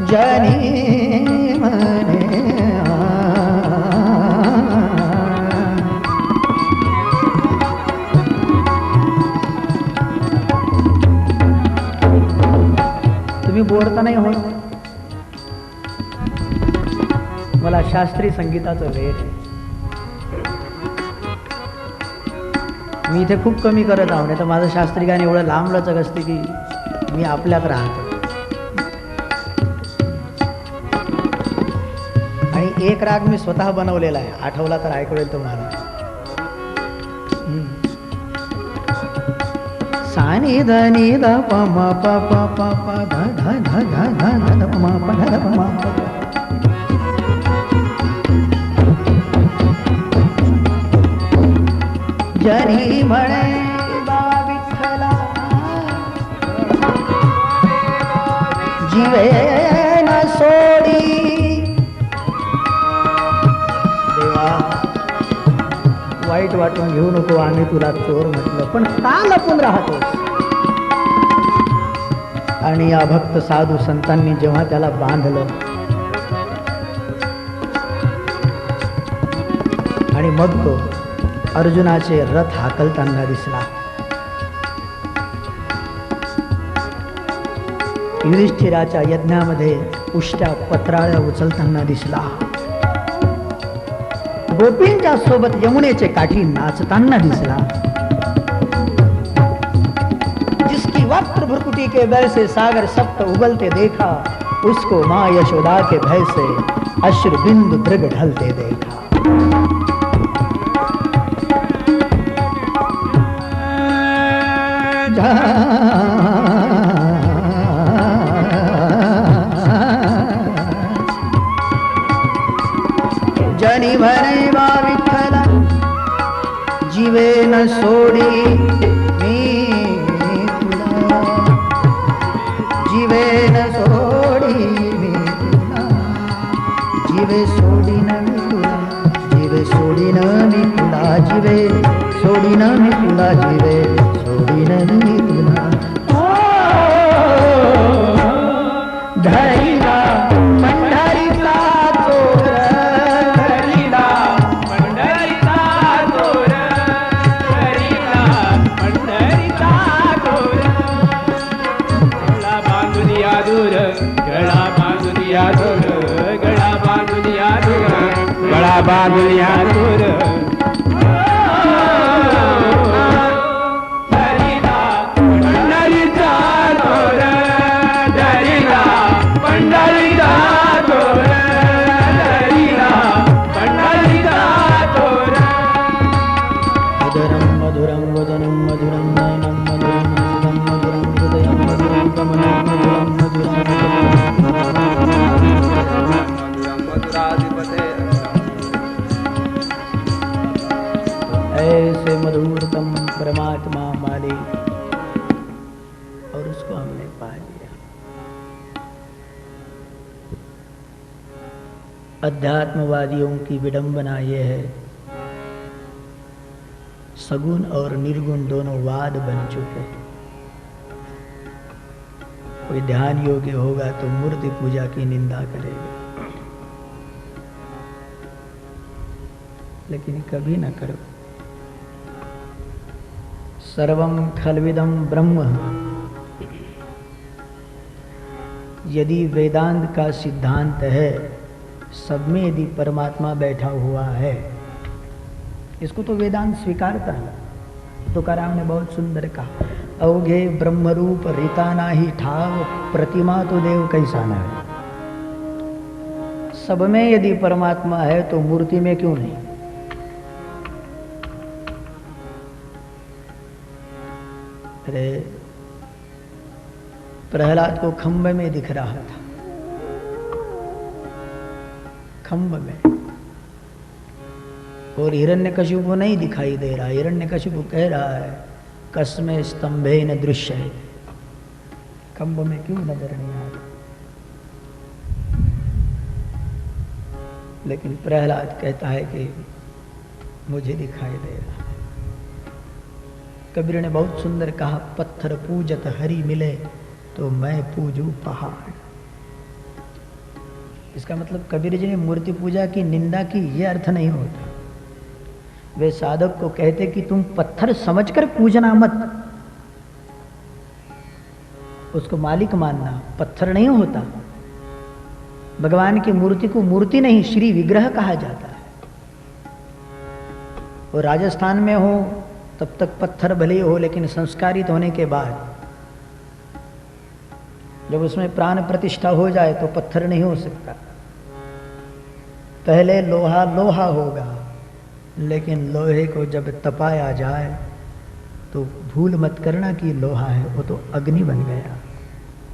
जनी मने तुम्ही बोलता नाही होत. मला शास्त्रीय संगीताचं वेळ आहे. मी इथे खूप कमी करत आहो, नाही तर माझं शास्त्रीय गाणं एवढं लांब लचक असते की मी आपल्यात राहतो. आणि एक राग मी स्वतः बनवलेला आहे, आठवला तर ऐकू येईल तुम्हाला. सानी ध नि ध प म प प प प ध ध ध ध ध ध प म प ध ध प म प. जनी म्हणे बा विठ्ठला जीवे न सोडी. देवा वाईट वाटून घेऊ नको, आम्ही तुला चोर म्हटलं, पण का लपून राहतोस. आणि या भक्त साधू संतांनी जेव्हा त्याला बांधलं आणि मग तो अर्जुनाचे रथ हाकलताना दिसला. युधिष्ठिराच्या यज्ञामध्ये उष्ट्या पत्राळ्या उचलताना दिसला. गोपींच्या सोबत यमुनेचे काठी नाचताना दिसला. जिसकी वक्र भ्रुकुटी के बल से सागर सप्त उगलते देखा, उसको माँ यशोदा के भय से अश्रु बिंदु दृग ढलते देखा. जनी म्हणे बा विठ्ठला जीवे न सोडी मी तुला. जीवे न सोडी मी तुला. जीवे सोडी न मी तुला. जीवे सोडी न मी तुला. जीवे सोडी न मी तुला. जीवे सोडी न मी तुला. धैला पंढरीचा चोर. धैला पंढरीचा चोर. धैला पंढरीचा चोर. गळा बांधून या दूर. गळा बांधून या दूर. गळा बांधून या दूर. गळा बांधून या दूर. ऐसे मधुरतम परमात्मा माले, और उसको हमने पा लिया. अध्यात्मवादियों की विडंबना यह है, सगुण और निर्गुण दोनों वाद बन चुके हैं. कोई ध्यान योग्य होगा तो मूर्ति पूजा की निंदा करेगा, लेकिन कभी न करो. सर्वं खल्विदं ब्रह्म, यदि वेदांत का सिद्धांत है, सब में यदि परमात्मा बैठा हुआ है, इसको तो वेदांत स्वीकारता है. तुकाराम ने बहुत सुंदर कहा, अवघे ब्रह्मरूप रीता नाही ठाव, प्रतिमा तो देव कैसा न है. सब में यदि परमात्मा है तो मूर्ति में क्यों नहीं. अरे प्रहलाद को खंभ में दिख रहा था, खंभ में, और हिरण्यकशिपु को नहीं दिखाई दे रहा. हिरण्यकशिपु कह रहा है कस्मे स्तंभे न दृश्य है, खंभ में क्यों नजर नहीं आ रहा. लेकिन प्रहलाद कहता है कि मुझे दिखाई दे रहा. कबीर ने बहुत सुंदर कहा, पत्थर पूजत हरि मिले तो मैं पूजू पहाड़. इसका मतलब कबीर जी ने मूर्ति पूजा की निंदा की, ये अर्थ नहीं होता। वे साधक को कहते कि तुम पत्थर समझकर पूजना मत, उसको मालिक मानना, पत्थर नहीं होता। भगवान की मूर्ति को मूर्ति नहीं, श्री विग्रह कहा जाता है। और राजस्थान में हो तब तक पत्थर भले हो, लेकिन संस्कारित होने के बाद जब उसमें प्राण प्रतिष्ठा हो जाए तो पत्थर नहीं हो सकता। पहले लोहा लोहा होगा, लेकिन लोहे को जब तपाया जाए तो भूल मत करना कि लोहा है, वो तो अग्नि बन गया।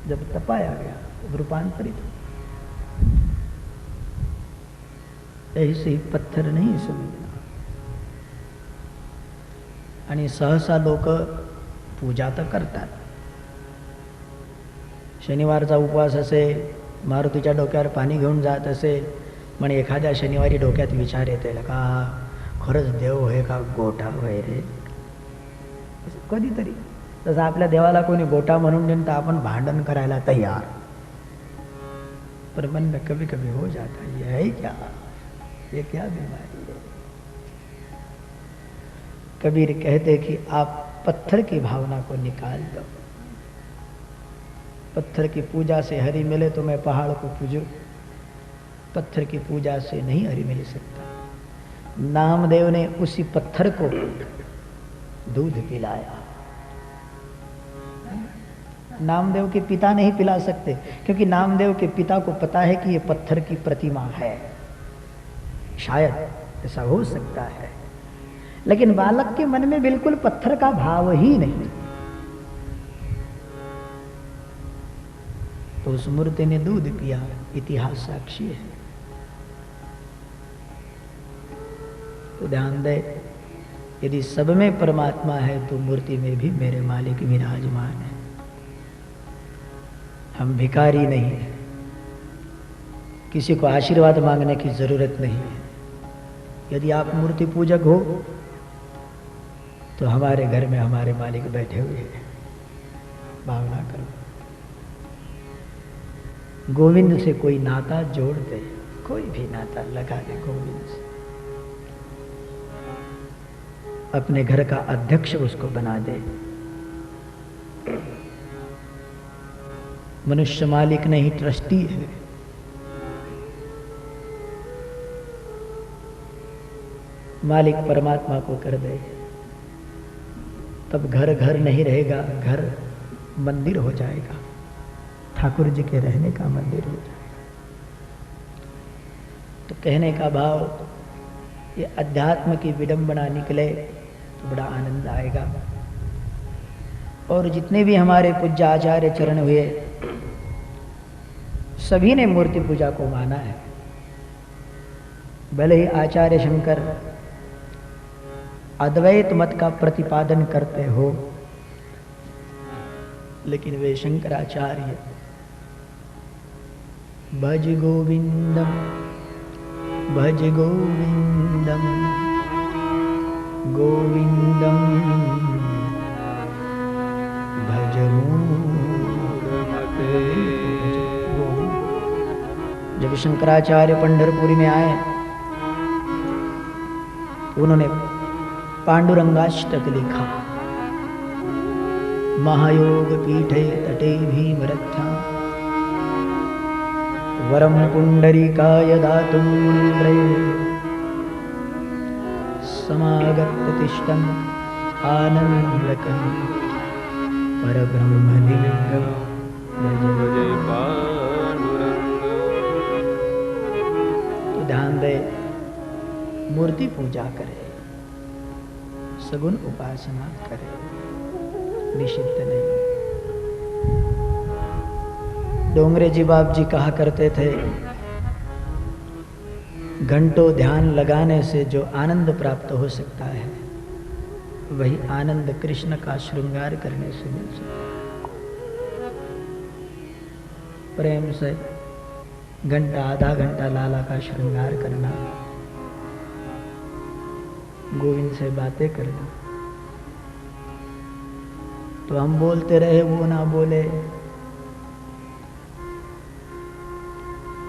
जब तपाया गया तो रूपांतरित हो। ऐसे ही पत्थर नहीं समझना। आणि सहसा लोक पूजा तर करतात। शनिवारचा उपवास असेल, मारुतीच्या डोक्यावर पाणी घेऊन जात असेल, पण एखाद्या शनिवारी डोक्यात विचार येते का खरंच देव होय का गोटा होय रे, कधीतरी। तसं आपल्या देवाला कोणी गोटा म्हणून देईन तर आपण भांडण करायला तैयार, पर मन में कभी कभी हो जाता है, ये है क्या, ये क्या बीमारी है। कबीर कहते कि आप पत्थर की भावना को निकाल दो। पत्थर की पूजा से हरि मिले तो मैं पहाड़ को पूजूं, पत्थर की पूजा से नहीं हरि मिल सकता। नामदेव ने उसी पत्थर को दूध पिलाया। नामदेव के पिता नहीं पिला सकते, क्योंकि नामदेव के पिता को पता है कि ये पत्थर की प्रतिमा है। शायद ऐसा हो सकता है, लेकिन बालक के मन में बिल्कुल पत्थर का भाव ही नहीं। तो उस मूर्ति ने दूध पिया, इतिहास साक्षी है। तो ध्यान दे, यदि सब में परमात्मा है तो मूर्ति में भी मेरे मालिक विराजमान है। हम भिखारी नहीं है, किसी को आशीर्वाद मांगने की जरूरत नहीं है। यदि आप मूर्ति पूजक हो तो हमारे घर में हमारे मालिक बैठे हुए हैं, भावना करो। गोविंद से कोई नाता जोड़ दे, कोई भी नाता लगा दे गोविंद से, अपने घर का अध्यक्ष उसको बना दे। मनुष्य मालिक नहीं, ट्रस्टी है। मालिक परमात्मा को कर दे, तब घर घर नहीं रहेगा, घर मंदिर हो जाएगा, ठाकुर जी के रहने का मंदिर हो जाएगा। तो कहने का भाव, ये अध्यात्म की विडंबना निकले तो बड़ा आनंद आएगा। और जितने भी हमारे पूज्य आचार्य चरण हुए, सभी ने मूर्ति पूजा को माना है। भले ही आचार्य शंकर अद्वैत मत का प्रतिपादन करते हो, लेकिन वे शंकराचार्य भज गोविंदम गोविंदम भज मूढ़मते। जब शंकराचार्य पंढरपुरी में आए तो उन्होंने पांडुरंगाष्टक लिखा। महायोग पीठे तटे भीमरथ्या वरम पुंडरीकाय दातुं मुनीन्द्रये समागततिष्ठन् आनन्दकं परब्रह्मलिङ्गं भजे पांडुरंग। तो ध्यान दे, मूर्ति पूजा करे, सगुण उपासना करे, निषिद्ध नहीं। डोंगरे जी बाप जी कहा करते थे, घंटों ध्यान लगाने से जो आनंद प्राप्त हो सकता है, वही आनंद कृष्ण का श्रृंगार करने से मिल सकता है। प्रेम से घंटा आधा घंटा लाला का श्रृंगार करना, गोविंद से बातें करना। तो हम बोलते रहे, वो ना बोले,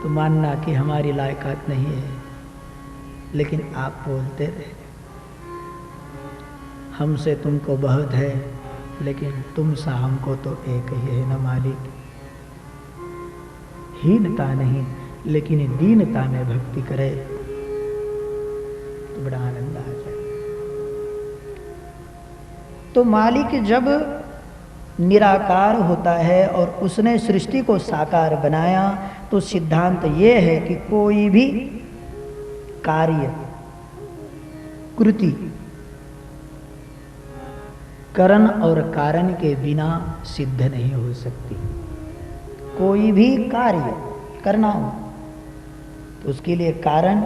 तो मानना कि हमारी लायकात नहीं है, लेकिन आप बोलते रहे हमसे तुमको बहुत है, लेकिन तुम सा हमको तो एक ही है न मालिक। हीनता नहीं लेकिन दीनता में भक्ति करे तो बड़ा आनंद आ जाए। तो मालिक जब निराकार होता है और उसने सृष्टि को साकार बनाया, तो सिद्धांत ये है कि कोई भी कार्य कृति करण और कारण के बिना सिद्ध नहीं हो सकती। कोई भी कार्य करना हो तो उसके लिए कारण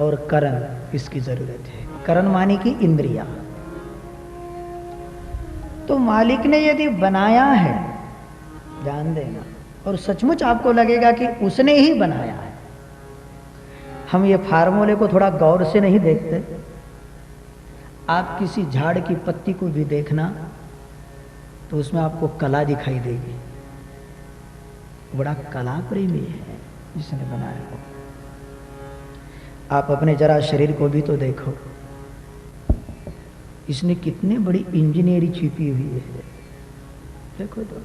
और करण इसकी जरूरत है। करण माने की इंद्रिया। तो मालिक ने यदि बनाया है, ध्यान देना, और सचमुच आपको लगेगा कि उसने ही बनाया है। हम ये फार्मूले को थोड़ा गौर से नहीं देखते। आप किसी झाड़ की पत्ती को भी देखना तो उसमें आपको कला दिखाई देगी। बड़ा कला प्रेमी है जिसने बनाया हो। आप अपने जरा शरीर को भी तो देखो, इसने कितनी बड़ी इंजीनियरिंग छिपी हुई है। देखो तो,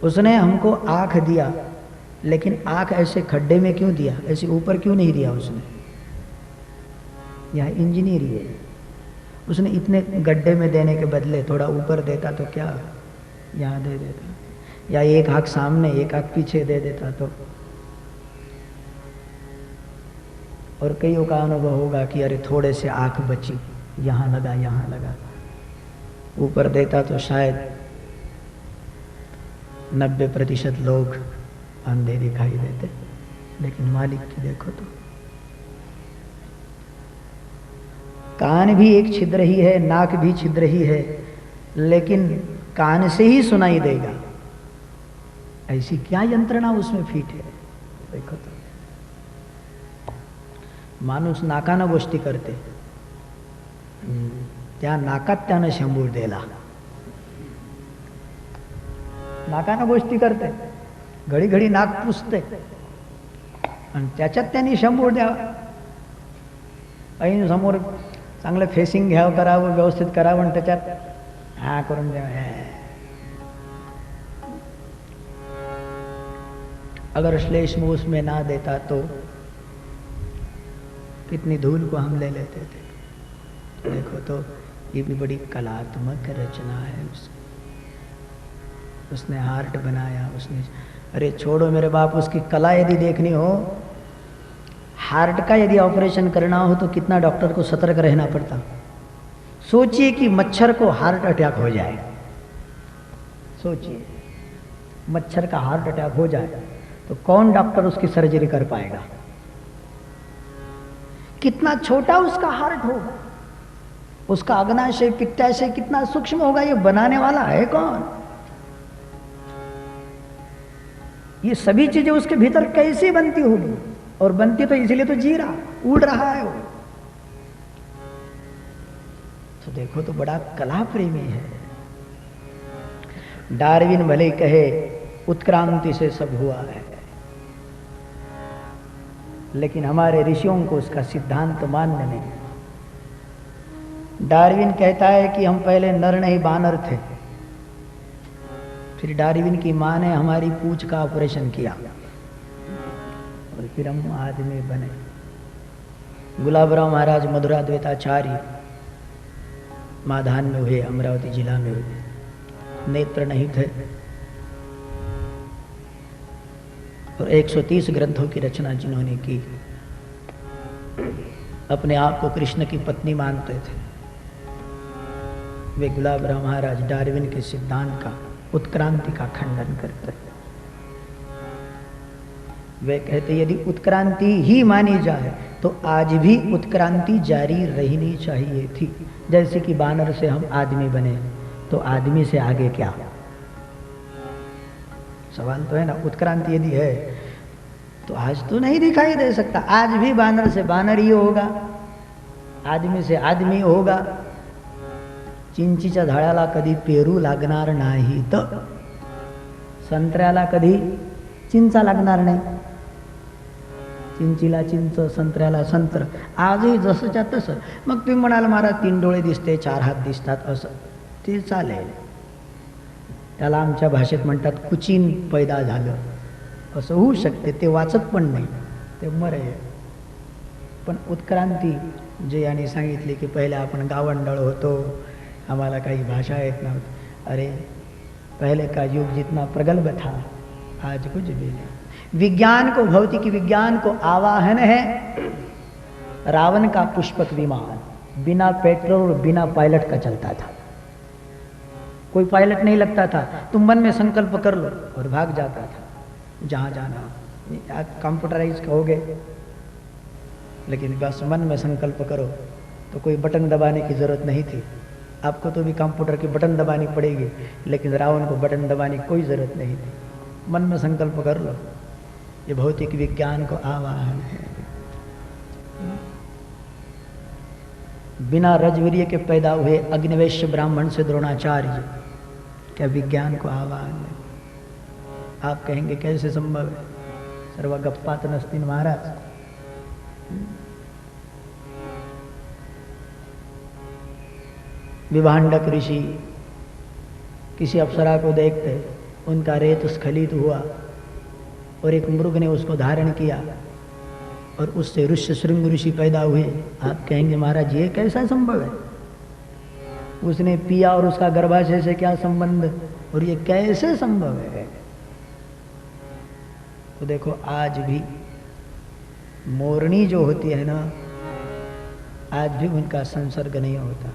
उसने हमको आंख दिया, लेकिन आंख ऐसे खड्डे में क्यों दिया, ऐसे ऊपर क्यों नहीं दिया उसने? यह इंजीनियरिंग है। उसने इतने गड्ढे में देने के बदले थोड़ा ऊपर देता तो क्या यहाँ दे देता, या एक आंख सामने एक आंख पीछे दे देता तो। और कईयों का अनुभव होगा कि अरे थोड़े से आंख बची, यहाँ लगा यहाँ लगा। ऊपर देता तो शायद 90% लोग अंधे दिखाई देते, लेकिन मालिक की देखो तो। कान भी एक छिद्र ही है, नाक भी छिद्र ही है, लेकिन कान से ही सुनाई देगा। ऐसी क्या यंत्रणा उसमें फिट है, देखो तो। माणूस नाकानं गोष्टी करते, त्या नाकात त्यानं शंभूर दिला। नाकानं गोष्टी करते, घडी घडी नाक पुसते आणि त्याच्यात त्यांनी शंभूर द्यावा। ऐन समोर चांगलं फेसिंग घ्यावं, करावं, व्यवस्थित करावं आणि त्याच्यात हा करून द्यावा। अगर श्लेष मुंह उसमें ना देता तो कितनी धूल को हम ले लेते थे। देखो तो ये भी बड़ी कलात्मक रचना है उसकी। उसने हार्ट बनाया, उसने, अरे छोड़ो मेरे बाप, उसकी कला यदि देखनी हो, हार्ट का यदि ऑपरेशन करना हो तो कितना डॉक्टर को सतर्क रहना पड़ता। सोचिए कि मच्छर को हार्ट अटैक हो जाए, सोचिए मच्छर का हार्ट अटैक हो जाए तो कौन डॉक्टर उसकी सर्जरी कर पाएगा? कितना छोटा उसका हार्ट होगा, उसका अग्नाशय पित्ताशय कितना सूक्ष्म होगा, ये बनाने वाला है कौन? ये सभी चीजें उसके भीतर कैसे बनती होगी? और बनती तो इसीलिए तो जी रहा, उड़ रहा है वो। तो देखो तो बड़ा कला प्रेमी है। डार्विन भले कहे उत्क्रांति से सब हुआ है, लेकिन हमारे ऋषियों को उसका सिद्धांत मान्य नहीं। डार्विन कहता है कि हम पहले नर नहीं बानर थे, फिर डार्विन की मां ने हमारी पूंछ का ऑपरेशन किया और फिर हम आदमी बने। गुलाबराव महाराज मधुराद्वैताचार्य माधान में हुए, अमरावती जिला में हुए, नेत्र नहीं थे और 130 ग्रंथों की रचना जिन्होंने की, अपने आप को कृष्ण की पत्नी मानते थे। वे गुलाबराव महाराज डार्विन के सिद्धांत का, उत्क्रांति का खंडन करते हैं। वे कहते यदि उत्क्रांति ही मानी जाए तो आज भी उत्क्रांति जारी रहनी चाहिए थी। जैसे कि बानर से हम आदमी बने, तो आदमी से आगे क्या? सवाल तो है ना। उत्क्रांति यदि है तो आज तो नहीं दिखाई दे सकता। आज भी बानर से बानर ही होगा, आदमी से आदमी होगा। चिंचीच्या झाडाला कधी पेरू लागणार नाही तर संत्र्याला कधी चिंचा लागणार नाही. चिंचीला चिंच, संत्र्याला संत्र. आजही जसंच्या तसं. मग तुम्ही म्हणाल महाराज 3 डोळे दिसते, 4 हात दिसतात, असं ते चालेल. त्याला आमच्या भाषेत म्हणतात कुचीन पैदा झालं. असं होऊ शकते, ते वाचत पण नाही, ते मरे. पण उत्क्रांती जे यांनी सांगितले की पहिले आपण गावंडळ होतो, आम्हाला काही भाषा येत नव्हती. अरे पहले का युग जितना प्रगल्भ था आज कुछ भी नहीं. विज्ञान को, भौतिक विज्ञान को आवाहन है रावण का पुष्पक विमान, बिना पेट्रोल और बिना पायलट का चलता था. कोई पायलट नहीं लगता था, तुम मन में संकल्प कर लो और भाग जाता था जहाँ जाना. आज कंप्यूटराइज कहोगे, लेकिन बस मन में संकल्प करो तो कोई बटन दबाने की ज़रूरत नहीं थी. आपको तो भी कंप्यूटर की बटन दबानी पड़ेगी, लेकिन रावण को बटन दबाने की कोई ज़रूरत नहीं थी. मन में संकल्प कर लो. ये भौतिक विज्ञान को आवाहन है. बिना रजवीर्य के पैदा हुए अग्निवेश्य ब्राह्मण से द्रोणाचार्य, क्या विज्ञान को आवाहन है? आप कहेंगे कैसे संभव है? सर्व गप्पात नस्तीन महाराज. विभांडक ऋषि किसी अप्सरा को देखते, उनका रेत स्खलित हुआ और एक मृग ने उसको धारण किया और उससे ऋष्य शृंग ऋषि पैदा हुए. आप कहेंगे महाराज ये कैसा संभव है? उसने पिया और उसका गर्भाशय से क्या संबंध, और ये कैसे संभव है? तो देखो आज भी मोरनी जो होती है ना, आज भी उनका संसर्ग नहीं होता.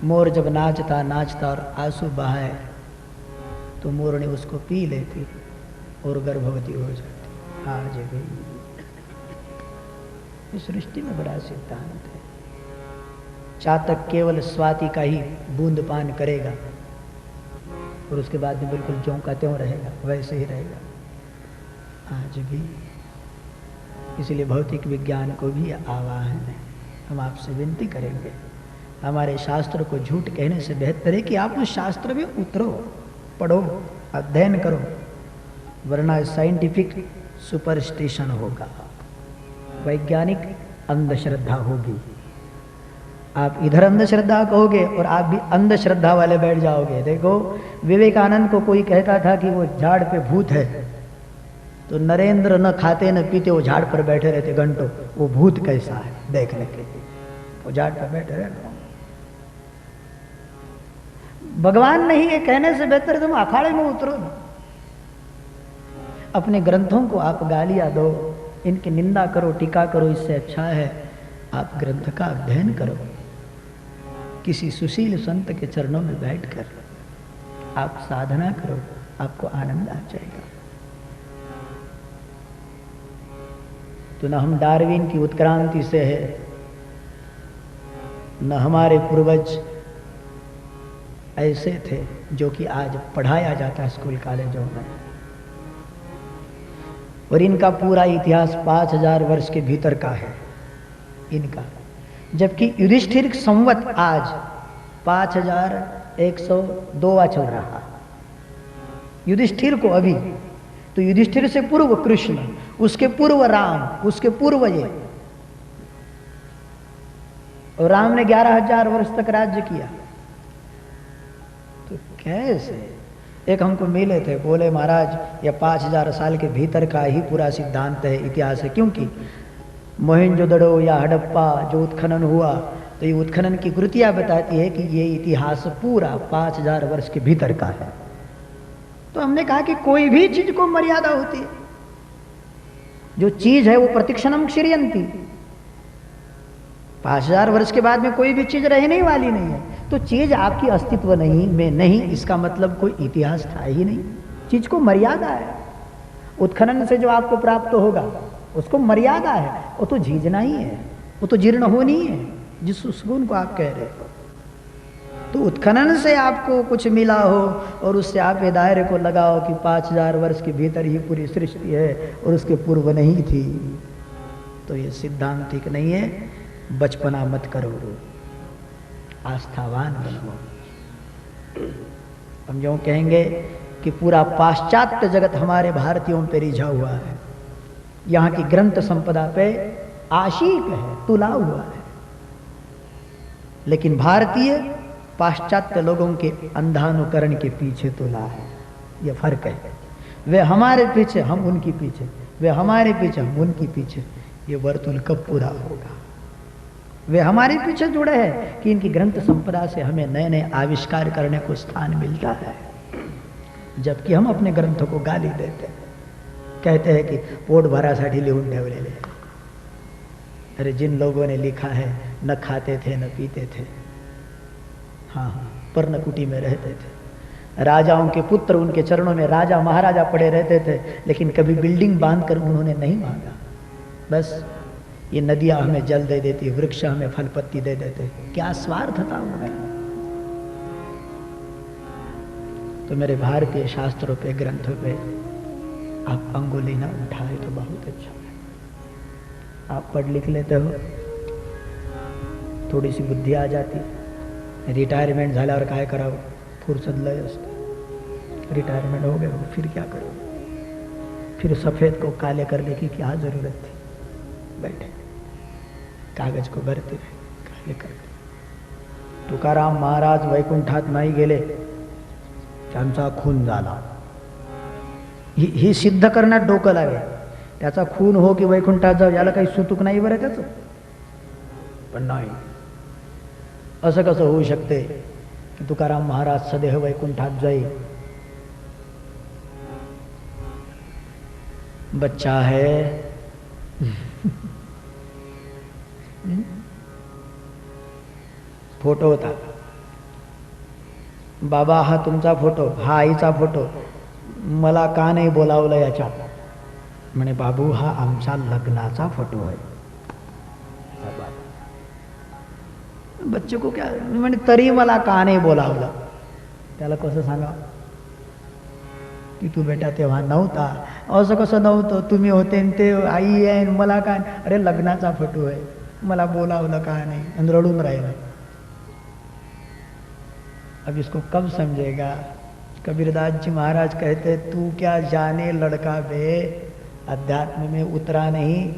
मोर जब नाचता और आंसू बहाए तो मोरनी उसको पी लेती और गर्भवती हो जाती. आज भी इस सृष्टि में बड़ा सिद्धांत है. चातक केवल स्वाति का ही बूंद पान करेगा और उसके बाद में बिल्कुल ज्यों का त्यों रहेगा, वैसे ही रहेगा आज भी. इसलिए भौतिक विज्ञान को भी आवाहन है. हम आपसे विनती करेंगे, हमारे शास्त्र को झूठ कहने से बेहतर है कि आप उस शास्त्र में उतरो, पढ़ो, अध्ययन करो, वरना साइंटिफिक सुपरस्टिशन होगा, वैज्ञानिक अंधश्रद्धा होगी. आप इधर अंधश्रद्धा कहोगे और आप भी अंधश्रद्धा वाले बैठ जाओगे. देखो विवेकानंद को कोई कहता था कि वो झाड़ पे भूत है, तो नरेंद्र न खाते न पीते वो झाड़ पर बैठे रहते घंटों. वो भूत कैसा है देखने के लिए, वो झाड़ पर बैठे रहते. भगवान नहीं है कहने से बेहतर है तुम अखाड़े में उतरो. अपने ग्रंथों को आप गालियां दो, इनकी निंदा करो, टीका करो, इससे अच्छा है आप ग्रंथ का अध्ययन करो. किसी सुशील संत के चरणों में बैठकर आप साधना करो, आपको आनंद आ जाएगा. तो न हम डार्विन की उत्क्रांति से है, न हमारे पूर्वज ऐसे थे जो कि आज पढ़ाया जाता है स्कूल कॉलेजों में. और इनका पूरा इतिहास 5000 वर्ष के भीतर का है इनका. जबकि युधिष्ठिर संवत आज 5102 चल रहा. युधिष्ठिर को अभी, तो युधिष्ठिर से पूर्व कृष्ण, उसके पूर्व राम, उसके पूर्व ये, और राम ने 11,000 वर्ष तक राज्य किया. तो कैसे? एक हमको मिले थे, बोले महाराज यह 5000 साल के भीतर का ही पूरा सिद्धांत है, इतिहास है. क्योंकि मोहनजोदड़ो या हड़प्पा जो उत्खनन हुआ, तो ये उत्खनन की कृतियां बताती है कि ये इतिहास पूरा 5000 वर्ष के भीतर का है. तो हमने कहा कि कोई भी चीज को मर्यादा होती है. जो चीज है वो प्रतिक्षणम क्षीयंती. 5000 वर्ष के बाद में कोई भी चीज रहने वाली नहीं है. तो चीज आपकी अस्तित्व नहीं में नहीं, इसका मतलब कोई इतिहास था ही नहीं. चीज को मर्यादा है. उत्खनन से जो आपको प्राप्त होगा उसको मर्यादा है, वो तो झीजना ही है, वो तो जीर्ण होनी ही है, जिस सुकून को आप कह रहे हो. तो उत्खनन से आपको कुछ मिला हो और उससे आप ये दायरे को लगाओ कि 5000 वर्ष के भीतर ही पूरी सृष्टि है और उसके पूर्व नहीं थी, तो ये सिद्धांत ठीक नहीं है. बचपना मत करो, आस्थावान बनो. हम जो कहेंगे कि पूरा पाश्चात्य जगत हमारे भारतीयों पे रिझा हुआ है, यहाँ की ग्रंथ संपदा पे आशिक है, तुला हुआ है। लेकिन भारतीय पाश्चात्य लोगों के अंधानुकरण के पीछे तुला है। यह फर्क है। वे हमारे पीछे, हम उनकी पीछे, वे हमारे पीछे, हम उनकी पीछे। ये वर्तुल कब पूरा होगा? वे हमारे पीछे जुड़े हैं कि इनकी ग्रंथ संपदा से हमें नए नए आविष्कार करने को स्थान मिलता है, जबकि हम अपने ग्रंथों को गाली देते हैं, कहते हैं कि पोट भरासाठी लिहून ठेवलेले। अरे जिन लोगों ने लिखा है न खाते थे न पीते थे, हाँ हाँ, पर्णकुटी में रहते थे, राजाओं के पुत्र उनके चरणों में राजा महाराजा पड़े रहते थे, लेकिन कभी बिल्डिंग बांधकर उन्होंने नहीं मांगा। बस ये नदियां हमें जल दे देती, वृक्ष हमें फल पत्ती दे देते, क्या स्वार्थ था उनमें। तो मेरे भारतीय शास्त्रों पे, ग्रंथों पे आप अंगुली ना उठाए तो बहुत अच्छा है। आप पढ़ लिख लेते हो, थोड़ी सी बुद्धी आ जाती, रिटायरमेंट झाल्यावर काय करावं, फुर्सत लय असते, रिटायरमेंट हो गए फिर क्या करो, फिर सफ़ेद को काले करने की क्या ज़रूरत थी, बैठे कागज को भरते रहे, काले करते। तुकाराम महाराज वैकुंठात नाही गेले, त्यांचा खून झाला, ही सिद्ध करण्यात डोकं लागेल। त्याचा खून हो की वैकुंठात जाऊ, याला काही सुतूक नाही बरं त्याचं, पण नाही। असं कसं होऊ शकते की तुकाराम महाराज सदेह वैकुंठात जाई? बच्चा है फोटो होता, बाबा हा तुमचा फोटो, हा आईचा फोटो, मला का नाही बोलावलं याच्यात? म्हणे बाबू हा आमचा लग्नाचा फोटो आहे। बच्चे को क्या म्हणे, तरी मला का नाही बोलावलं? त्याला कसं सांगा की तू बेटा तेव्हा नव्हता? असं कसं नव्हतं, तुम्ही होते न ते आई आहे, मला काय? अरे लग्नाचा फोटो आहे, मला बोलावलं का नहीं? आणि रडून राहिला। अब इसको कब समझेगा? कबीरदास जी महाराज कहते, तू क्या जाने लड़का बे, अध्यात्म में उतरा नहीं,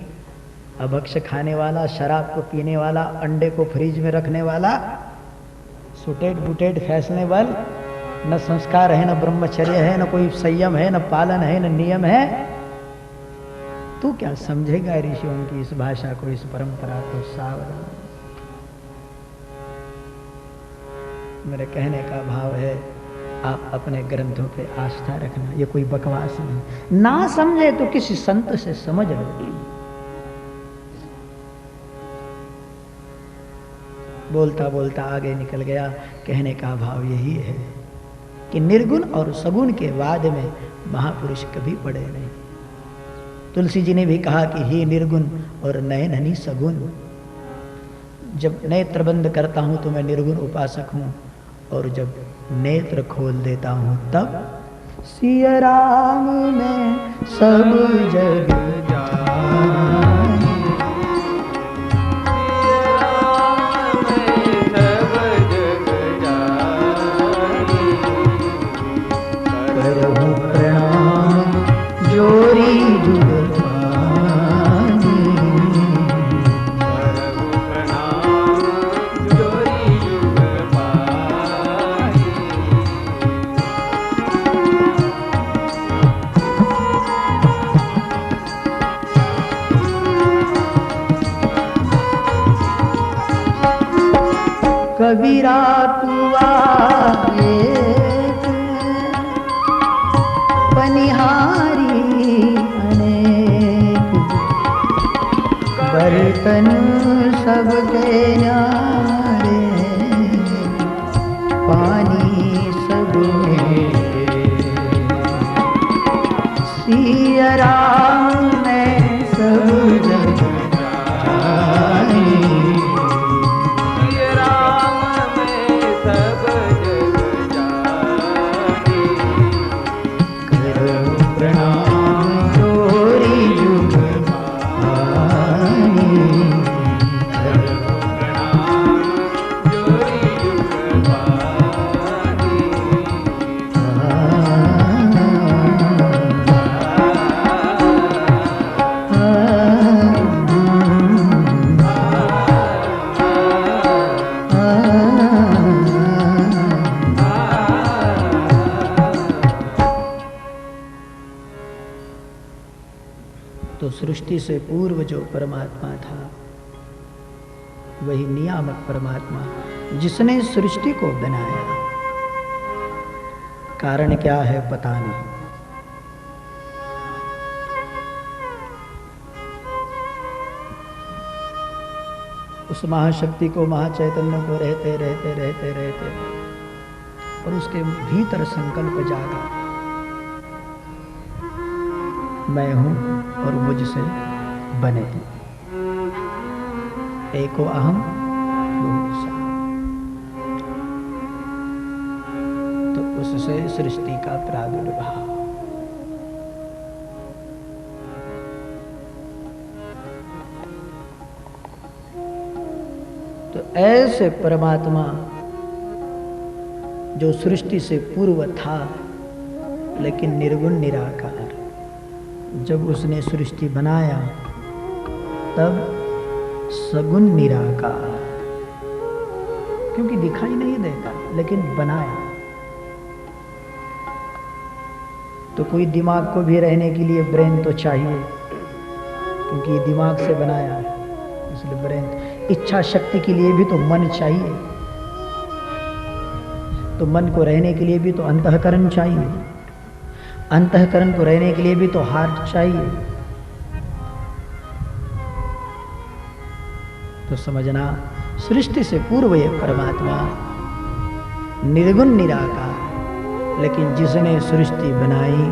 अभक्ष खाने वाला, शराब को पीने वाला, अंडे को फ्रिज में रखने वाला, सुटेड बुटेड फैशनेबल, न संस्कार है, न ब्रह्मचर्य है, न कोई संयम है, न पालन है, न नियम है। तू क्या समझेगा ऋषियों की इस भाषा को, इस परंपरा को? सावधान। मेरे कहने का भाव है, आप अपने ग्रंथों पे आस्था रखना, ये कोई बकवास नहीं। ना समझे तो किसी संत से समझ लो। बोलता बोलता आगे निकल गया। कहने का भाव यही है कि निर्गुण और सगुण के वाद में महापुरुष कभी पड़े नहीं। तुलसी जी ने भी कहा कि हे निर्गुण और नयननी सगुण। जब नेत्र बंद करता हूं तो मैं निर्गुण उपासक हूं, और जब नेत्र खोल देता हूं तब सिया राम में सब जग करहूं प्रणाम जोरी जुग कबीरा तुआ एक पनिहारी अनेक, बर्तन सबके न्यारे, पानी सब में सिया राम में सब जग तो सृष्टि से पूर्व जो परमात्मा था वही नियामक परमात्मा जिसने सृष्टि को बनाया। कारण क्या है पता नहीं। उस महाशक्ति को, महाचैतन्य को रहते रहते रहते रहते और उसके भीतर संकल्प जागा, मैं हूं और मुझसे बने। एको अहम बहुसा। तो उससे सृष्टि का प्रादुर्भाव। तो ऐसे परमात्मा जो सृष्टि से पूर्व था लेकिन निर्गुण निराकार, जब उसने सृष्टि बनाया तब सगुण निराकार, क्योंकि दिखाई नहीं देता लेकिन बनाया। तो कोई दिमाग को भी रहने के लिए ब्रेन तो चाहिए, क्योंकि ये दिमाग से बनाया है इसलिए ब्रेन। इच्छा शक्ति के लिए भी तो मन चाहिए, तो मन को रहने के लिए भी तो अंतःकरण चाहिए, अंतःकरण को रहने के लिए भी तो हार्ट चाहिए। तो समझना, सृष्टि से पूर्व ये परमात्मा निर्गुण निराकार, लेकिन जिसने सृष्टि बनाई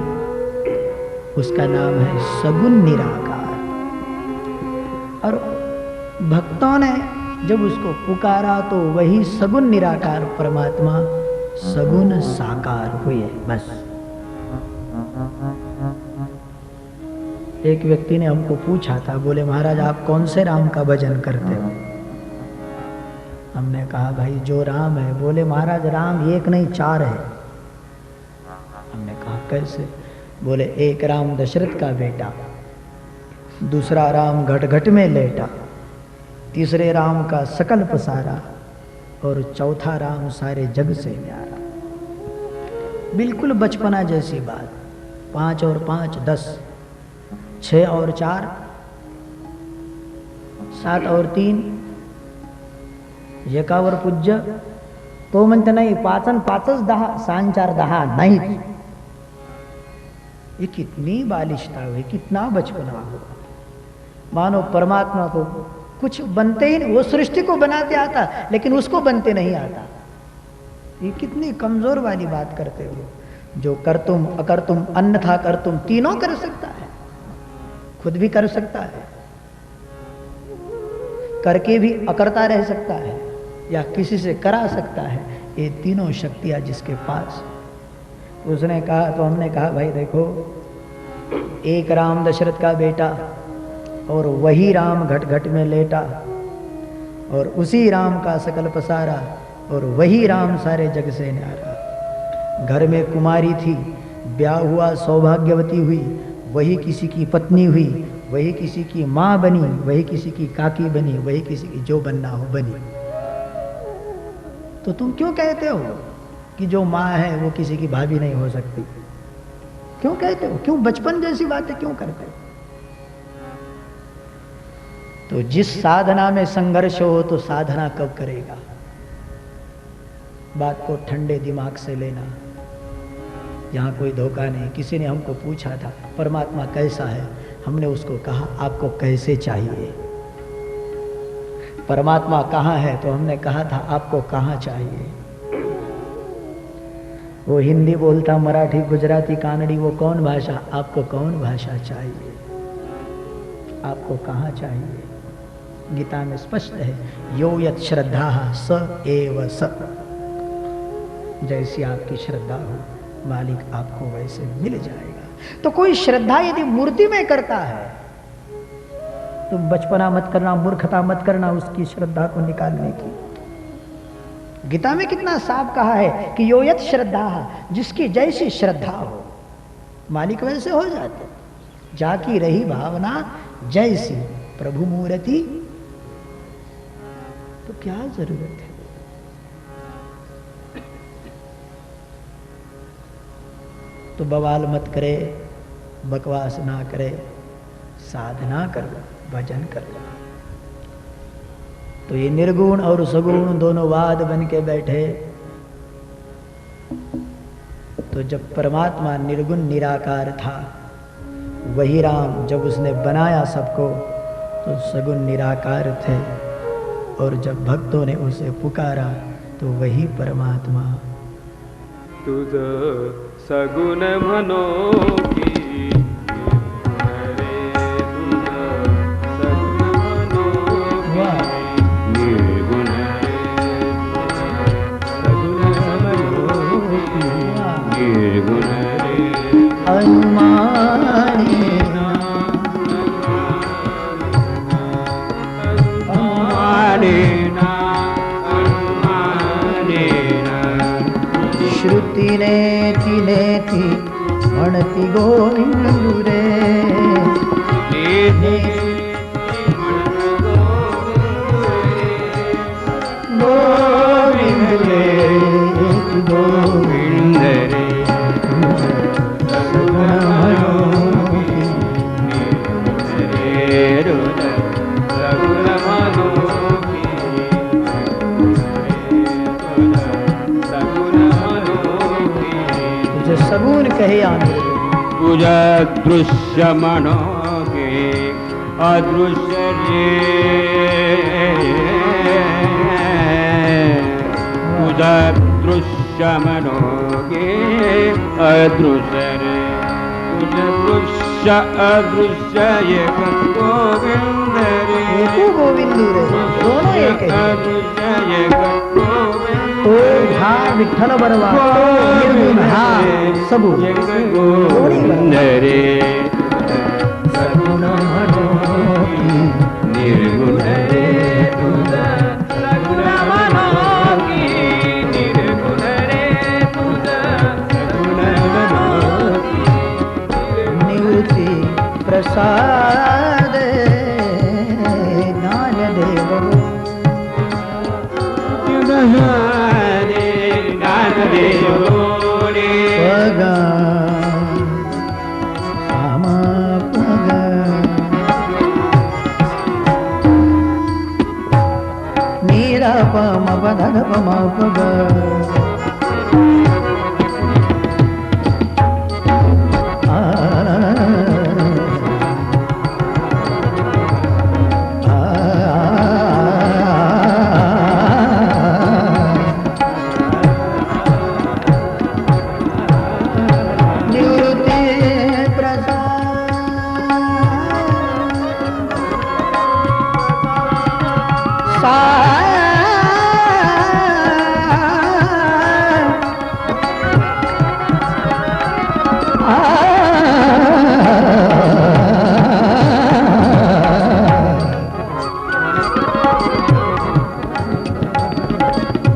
उसका नाम है सगुण निराकार। और भक्तों ने जब उसको पुकारा तो वही सगुण निराकार परमात्मा सगुण साकार हुए। बस एक व्यक्ति ने हमको पूछा था, बोले महाराज आप कौन से राम का भजन करते हो? हमने कहा भाई जो राम है। बोले महाराज राम एक नहीं चार है। हमने कहा कैसे? बोले एक राम दशरथ का बेटा, दूसरा राम घट घट में लेटा, तीसरे राम का सकल पसारा और चौथा राम सारे जग से न्यारा। बिल्कुल बचपना जैसी बात। 5 और 5 10, 6 और 4 7 और 3 एकावर पूज्य तो म्हणते नाही 5 आणि 5च 10, 6 4 10 नहीं। ये कितनी बालिशता हुई, कितना बचपना हुआ। मानो परमात्मा को कुछ बनते ही नहीं, वो सृष्टि को बनाते आता लेकिन उसको बनते नहीं आता। ये कितनी कमजोर वाली बात करते हो। जो कर तुम अकर तुम अन्यथा कर तुम तीनों कर सकता है, खुद भी कर सकता है, करके भी अकरता रह सकता है, या किसी से करा सकता है। ये तीनों शक्तियां जिसके पास। उसने कहा तो हमने कहा भाई देखो, एक राम दशरथ का बेटा और वही राम घट घट में लेटा, और उसी राम का सकल पसारा, और वही राम सारे जग से न्यारा। घर में कुमारी थी, ब्याह हुआ, सौभाग्यवती हुई, वही किसी की पत्नी हुई, वही किसी की माँ बनी, वही किसी की काकी बनी, वही किसी की जो बनना हो बनी। तो तुम क्यों कहते हो कि जो माँ है वो किसी की भाभी नहीं हो सकती? क्यों कहते हो? क्यों बचपन जैसी बातें क्यों करते हो? तो जिस साधना में संघर्ष हो तो साधना कब करेगा? बात को ठंडे दिमाग से लेना, यहाँ कोई धोखा नहीं। किसी ने हमको पूछा था परमात्मा कैसा है, हमने उसको कहा आपको कैसे चाहिए। परमात्मा कहाँ है तो हमने कहा था आपको कहाँ चाहिए। वो हिंदी बोलता, मराठी, गुजराती, कानड़ी, वो कौन भाषा, आपको कौन भाषा चाहिए, आपको कहाँ चाहिए? गीता में स्पष्ट है, यो यत् श्रद्धा स एव स। जैसी आपकी श्रद्धा हो मालिक आपको वैसे मिल जाएगा। तो कोई श्रद्धा यदि मूर्ति में करता है तो बचपना मत करना, मूर्खता मत करना उसकी श्रद्धा को निकालने की। गीता में कितना साफ कहा है कि यो यत् श्रद्धा, जिसकी जैसी श्रद्धा हो मालिक वैसे हो जाते। जाकी रही भावना जैसी प्रभु मूर्ति, तो क्या जरूरत है? तो बवाल मत करे, बकवास ना करे, साधना कर लो, भजन कर लो। तो ये निर्गुण और सगुण दोनों वाद बन के बैठे। तो जब परमात्मा निर्गुण निराकार था, वही राम जब उसने बनाया सबको तो सगुण निराकार थे, और जब भक्तों ने उसे पुकारा तो वही परमात्मा। तुझ सगुण मनो की श्रुति नेति नेति म्हणति गोविंद रे, गोविंद रे, गोविंद रे, सगुण कहे आनंद तुझ दृश्य मनोगे अदृश्य रे, तुझ दृश्य मनोगे अदृश्य रे, तुझ दृश्य अदृश्य एक गोविंद रे, गोविंद रे, दोनों एक है। अदृश्य एक ओ हा विठ्ठल बरवा, निर्गुण हा सगुण गोविंद रे, सगुण मनो की निर्गुण रे, तुझ सगुण मनो की निर्गुण रे, तुझ सगुण मनो की निवृत्ति प्रसाद ज्ञान देव पगा सामा पगा नीरा पम पद पम पगा निवृत्ति प्रसाद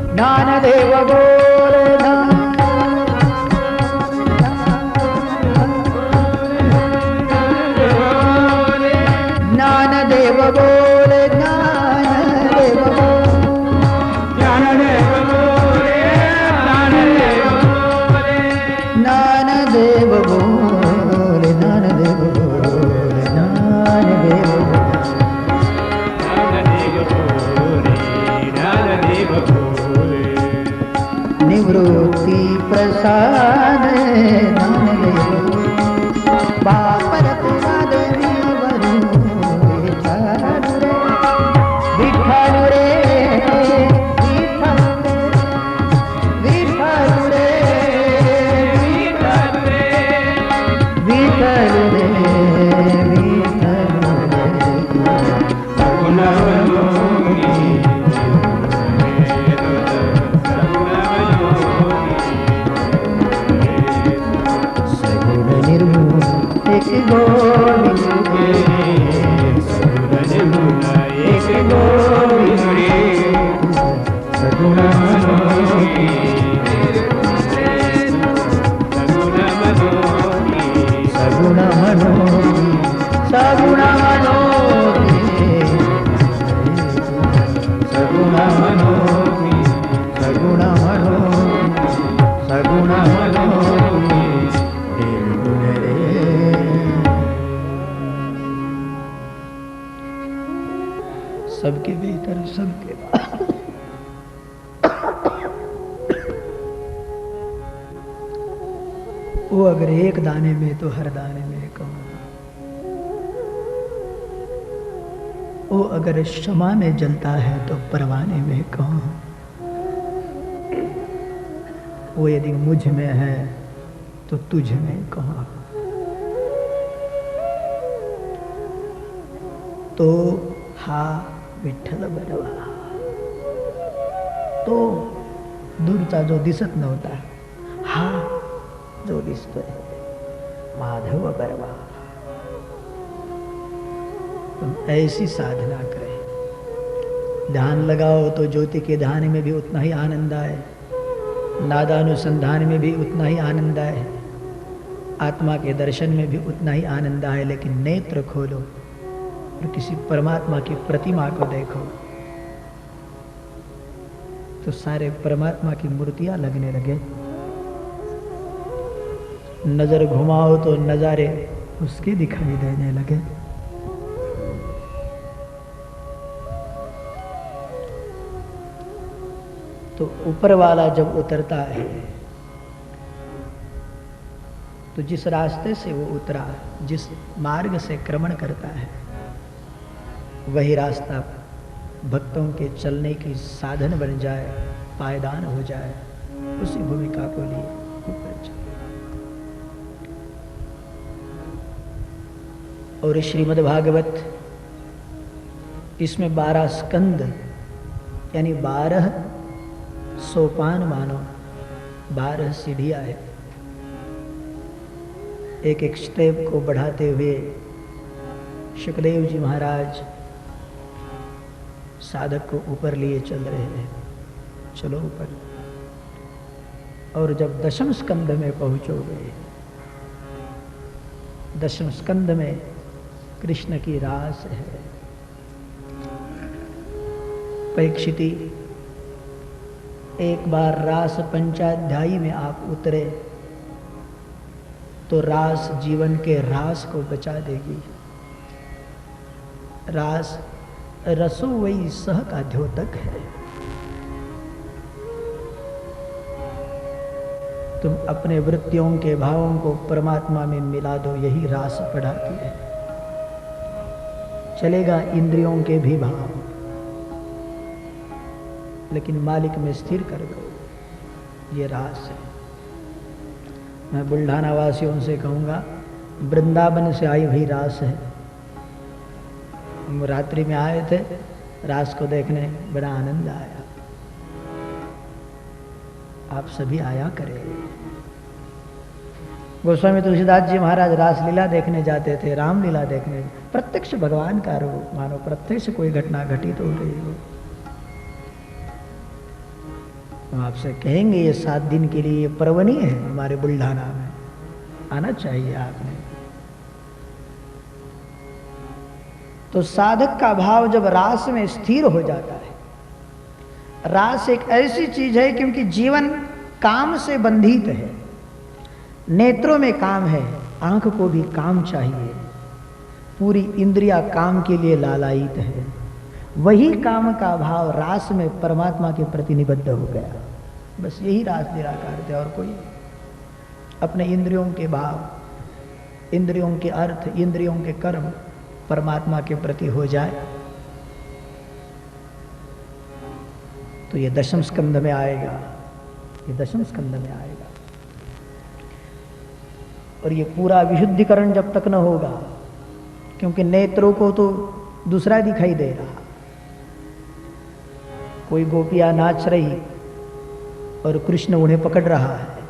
ज्ञान देव बापरत देवी वरु विठ्ठल रे, विठ्ठल रे, विठ्ठल रे, विठ्ठल रे, वो अगर एक दाने में तो हर दाने में कौन। वो अगर शमा में जलता है तो परवाने में कौन। वो यदि मुझ में है तो तुझ में कौन। तो हा विठ्ठल बरवा, तो दूरचा जो दिसत नव्हता हा जो दिसतोय माधव बरवा। तुम ऐसी साधना करें, ध्यान लगाओ तो ज्योति के ध्यान में भी उतना ही आनंद आए, नादानुसंधान में भी उतना ही आनंद आए, आत्मा के दर्शन में भी उतना ही आनंद आए। लेकिन नेत्र खोलो और किसी परमात्मा की प्रतिमा को देखो तो सारे परमात्मा की मूर्तियां लगने लगे। नजर घुमाओ तो नजारे उसके दिखाई देने लगे। तो ऊपर वाला जब उतरता है तो जिस रास्ते से वो उतरा, जिस मार्ग से क्रमण करता है, वही रास्ता भक्तों के चलने की साधन बन जाए, पायदान हो जाए, उसी भूमिका को लिए ऊपर चले। और श्रीमद् भागवत, इसमें 12 स्कंद यानी 12 सोपान मानो, 12 सीढ़ियां है। एक एक स्टेप को बढ़ाते हुए शुकदेव जी महाराज साधक को ऊपर लिए चल रहे हैं। चलो ऊपर। और जब दशम स्कंद में पहुंचोगे, दशम स्कंद में कृष्ण की रास है। परीक्षिति, एक बार रास पंचाध्यायी में आप उतरे तो रास जीवन के रास को बचा देगी। रास रसो वही सह का द्योतक है। तुम अपने वृत्तियों के भावों को परमात्मा में मिला दो, यही रास पढ़ाती है। चलेगा इंद्रियों के भी भाव, लेकिन मालिक में स्थिर कर दो, ये रास है। मैं बुल्ढाना वासियों से कहूँगा, वृंदावन से आई हुई रास है। हम रात्रि में आए थे, रास को देखने बड़ा आनंद आया। आप सभी आया करें। गोस्वामी तुलसीदास जी महाराज रास लीला देखने जाते थे, रामलीला देखने। प्रत्यक्ष भगवान का रूप मानो, प्रत्यक्ष कोई घटना घटित हो रही हो। तो आपसे कहेंगे ये 7 दिन के लिए पर्वणी है हमारे बुल्ढाना में, आना चाहिए आपने। तो साधक का भाव जब रास में स्थिर हो जाता है, रास एक ऐसी चीज है क्योंकि जीवन काम से बंधित है। नेत्रों में काम है, आंख को भी काम चाहिए, पूरी इंद्रिया काम के लिए लालायित है। वही काम का भाव रास में परमात्मा के प्रति निबद्ध हो गया। बस यही रास निराकार थे। और कोई अपने इंद्रियों के भाव, इंद्रियों के अर्थ, इंद्रियों के कर्म परमात्मा के प्रति हो जाए तो ये दशम स्कंद में आएगा, ये दशम स्कंद में आएगा। और ये पूरा विशुद्धिकरण जब तक न होगा, क्योंकि नेत्रों को तो दूसरा दिखाई दे रहा। कोई गोपियां नाच रही और कृष्ण उन्हें पकड़ रहा है।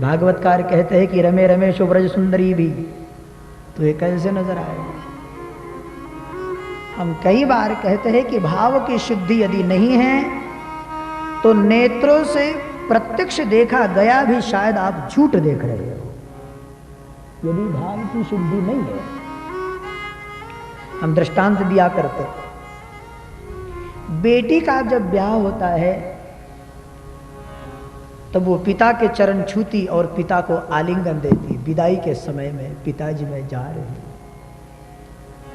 भागवतकार कहते हैं कि रमे रमेश ब्रज सुंदरी भी, तो ये कैसे नजर आएगा? हम कई बार कहते हैं कि भाव की शुद्धि यदि नहीं है तो नेत्रों से प्रत्यक्ष देखा गया भी शायद आप झूठ देख रहे हो। यदि भाव की शुद्धि नहीं है, हम दृष्टांत दिया करते, बेटी का जब ब्याह होता है तब वो पिता के चरण छूती और पिता को आलिंगन देती। विदाई के समय में पिताजी मैं जा रही,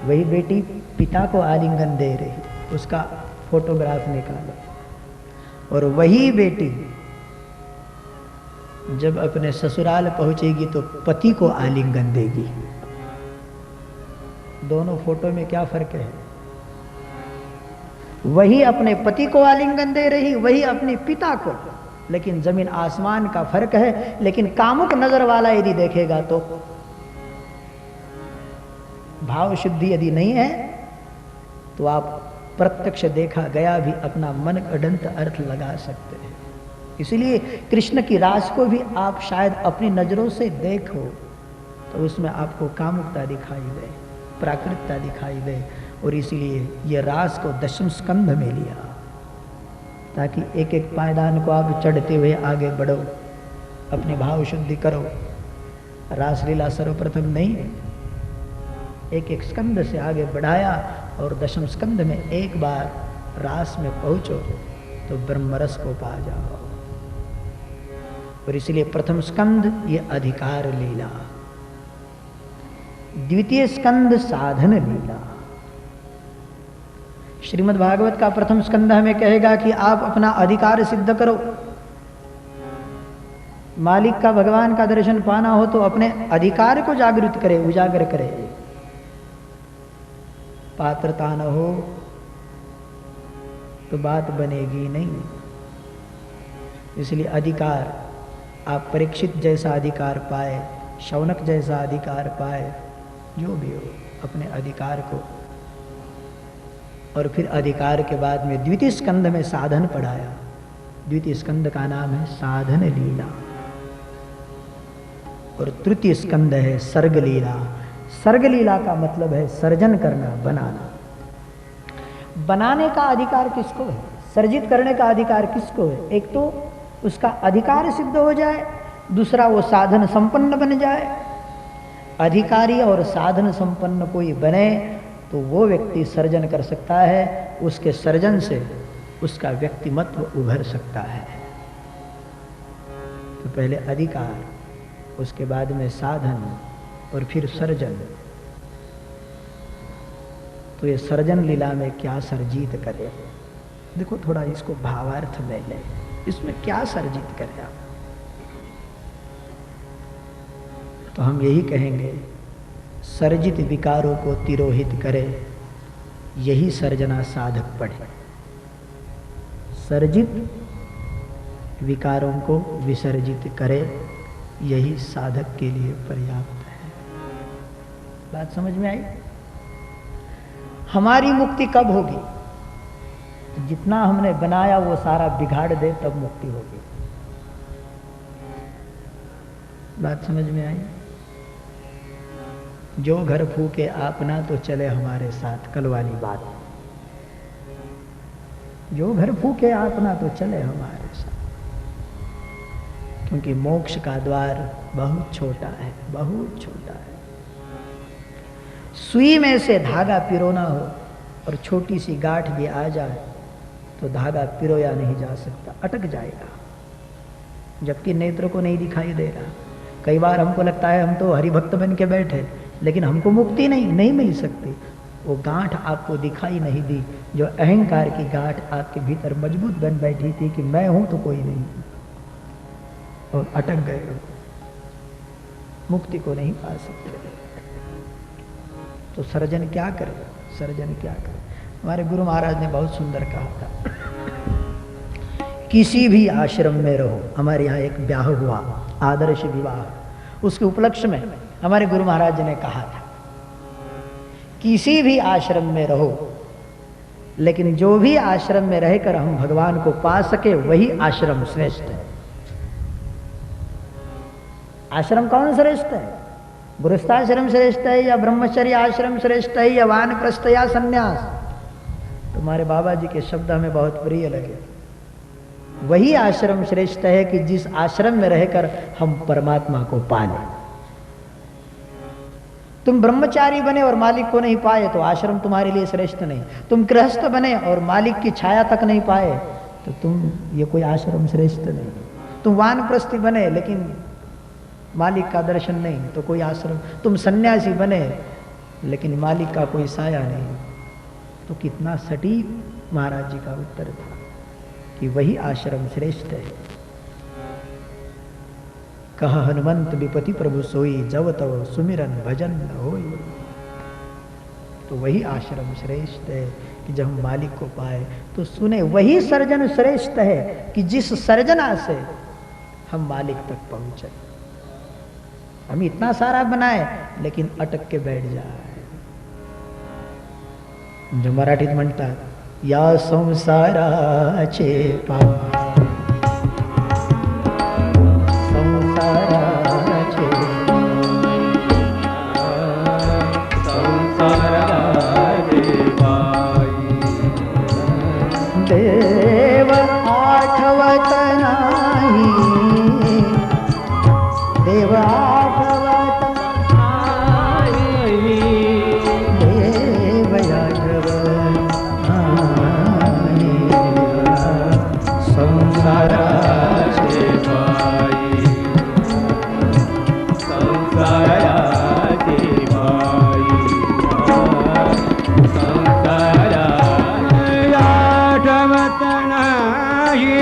वही बेटी पिता को आलिंगन दे रही, उसका फोटोग्राफ निकालो। और वही बेटी जब अपने ससुराल पहुंचेगी तो पति को आलिंगन देगी। दोनों फोटो में क्या फर्क है? वही अपने पति को आलिंगन दे रही, वही अपने पिता को, लेकिन जमीन आसमान का फर्क है। लेकिन कामुक नजर वाला यदि देखेगा तो भाव शुद्धि यदि नहीं है तो आप प्रत्यक्ष देखा गया भी अपना मन अडंत अर्थ लगा सकते हैं। इसलिए कृष्ण की रास को भी आप शायद अपनी नजरों से देखो तो उसमें आपको कामुकता दिखाई दे, प्राकृतता दिखाई दे। और इसीलिए यह रास को दशम स्कंध में लिया ताकि एक एक पायदान को आप चढ़ते हुए आगे बढ़ो, अपनी भाव शुद्धि करो। रासलीला सर्वप्रथम नहीं, एक एक स्कंद से आगे बढ़ाया और दशम स्कंद में एक बार रास में पहुंचो तो ब्रह्मरस को पा जाओ। और इसलिए प्रथम स्कंद ये अधिकार लीला, द्वितीय स्कंद साधन लीला। श्रीमद् भागवत का प्रथम स्कंद हमें कहेगा कि आप अपना अधिकार सिद्ध करो। मालिक का, भगवान का दर्शन पाना हो तो अपने अधिकार को जागृत करे, उजागर करे। पात्रता न हो तो बात बनेगी नहीं। इसलिए अधिकार, आप परीक्षित जैसा अधिकार पाए, शौनक जैसा अधिकार पाए, जो भी हो अपने अधिकार को। और फिर अधिकार के बाद में द्वितीय स्कंद में साधन पढ़ाया। द्वितीय स्कंद का नाम है साधन लीला और तृतीय स्कंद है सर्ग लीला। सर्ग लीला का मतलब है सर्जन करना, बनाना। बनाने का अधिकार किसको है? सर्जित करने का अधिकार किसको है? एक तो उसका अधिकार सिद्ध हो जाए, दूसरा वो साधन संपन्न बन जाए। अधिकारी और साधन संपन्न कोई बने तो वो व्यक्ति सर्जन कर सकता है, उसके सर्जन से उसका व्यक्तिमत्व उभर सकता है। तो पहले अधिकार, उसके बाद में साधन और फिर सर्जन। तो ये सर्जन लीला में क्या सर्जित करे? देखो थोड़ा इसको भावार्थ में ले, इसमें क्या सर्जित करे आप? तो हम यही कहेंगे, सर्जित विकारों को तिरोहित करे, यही सर्जना साधक पढ़े। सर्जित विकारों को विसर्जित करे, यही साधक के लिए पर्याप्त है। बात समझ में आई? हमारी मुक्ति कब होगी? जितना हमने बनाया वो सारा बिगाड़ दे तब मुक्ति होगी। बात समझ में आई? जो घर फूके आपना तो चले हमारे साथ, कल वाली बात। जो घर फूके आपना तो चले हमारे साथ, क्योंकि मोक्ष का द्वार बहुत छोटा है, बहुत छोटा है। सुई में से धागा पिरोना हो और छोटी सी गांठ भी आ जाए तो धागा पिरोया नहीं जा सकता, अटक जाएगा, जबकि नेत्र को नहीं दिखाई दे रहा। कई बार हमको लगता है हम तो हरिभक्त बन के बैठे, लेकिन हमको मुक्ति नहीं मिल सकती। वो गांठ आपको दिखाई नहीं दी, जो अहंकार की गांठ आपके भीतर मजबूत बन बैठी थी कि मैं हूं तो कोई नहीं, और अटक गए, मुक्ति को नहीं पा सकते। तो सर्जन क्या करे? सर्जन क्या करे? हमारे गुरु महाराज ने बहुत सुंदर कहा था, किसी भी आश्रम में रहो। हमारे यहाँ एक ब्याह हुआ, आदर्श विवाह, उसके उपलक्ष्य में हमारे गुरु महाराज ने कहा था, किसी भी आश्रम में रहो, लेकिन जो भी आश्रम में रहकर हम भगवान को पा सके वही आश्रम श्रेष्ठ है। आश्रम कौन श्रेष्ठ है? गृहस्थाश्रम श्रेष्ठ है या ब्रह्मचर्य आश्रम श्रेष्ठ है या वानप्रस्थ या संन्यास? तुम्हारे बाबा जी के शब्द हमें बहुत प्रिय लगे। वही आश्रम श्रेष्ठ है कि जिस आश्रम में रहकर हम परमात्मा को पा लें। तुम ब्रह्मचारी बने और मालिक को नहीं पाए तो आश्रम तुम्हारे लिए श्रेष्ठ नहीं। तुम गृहस्थ बने और मालिक की छाया तक नहीं पाए तो ये कोई आश्रम श्रेष्ठ नहीं। तुम वानप्रस्थी बने लेकिन मालिक का दर्शन नहीं तो कोई आश्रम। तुम सन्यासी बने लेकिन मालिक का कोई साया नहीं, तो कितना सटीक महाराज जी का उत्तर था कि वही आश्रम श्रेष्ठ है। कहा हनुमंत विपति प्रभु सोई, जब तब सुमिरन भजन न होई। तो वही आश्रम श्रेष्ठ है कि जब हम मालिक को पाए तो सुने। वही सर्जन श्रेष्ठ है कि जिस सर्जना से हम मालिक तक पहुंचे। हम इतना सारा बनाए लेकिन अटक के बैठ जाए। जो मराठीत म्हणतात या संसाराचे पाय, संसाराचे पाय, देव आठवत नाही, देव आठवत नाही, देव आठवत नाही, संसाराचे पाय, संसाराचे पाय, संसाराचे आठवत नाही,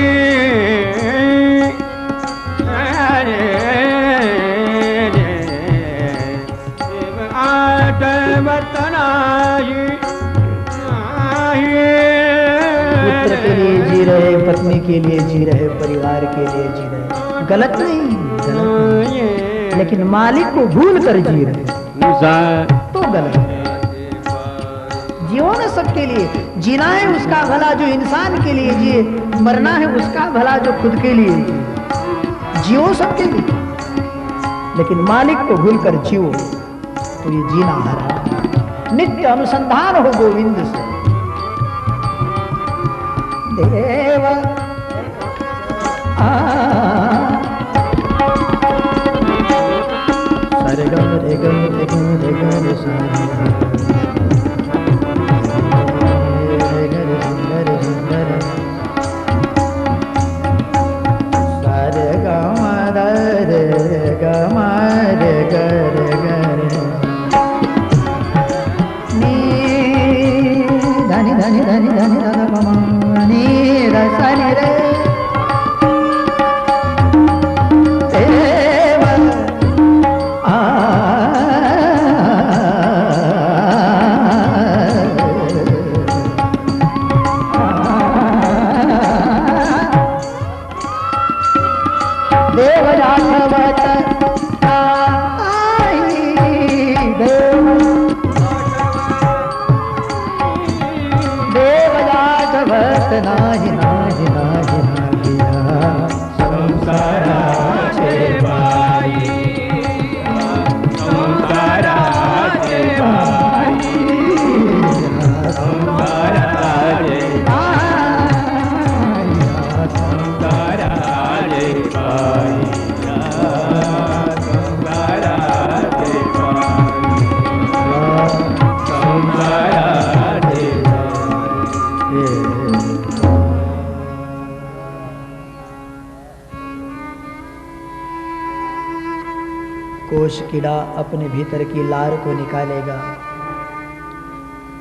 आठवत नाही। पुत्र के लिए जी रहे, पत्नी के लिए जी रहे, परिवार के लिए जी रहे, गलत नहीं, गलत नहीं। लेकिन मालिक को भूल कर जी रहे तो गलत है। जियो न सबके लिए, जीना है उसका भला जो इंसान के लिए जिए, मरना है उसका भला जो खुद के लिए जिए। जियो सबके लिए, लेकिन मालिक को भूल कर जियो तो ये जीना हराम। नित्य अनुसंधान हो गोविंद से। देव सारे गम रे गम रे गम रे गम रे सारे गम रे गम रे रे नी धनी धनी धनी धनी दादा गम नी रसानी रे नाही नाही नाही नाही संसाराचे पाय, संसाराचे पाय, संसाराचे पाय, संसाराचे पाय, संसाराचे पाय, कोश कीड़ा अपने भीतर की लार को निकालेगा,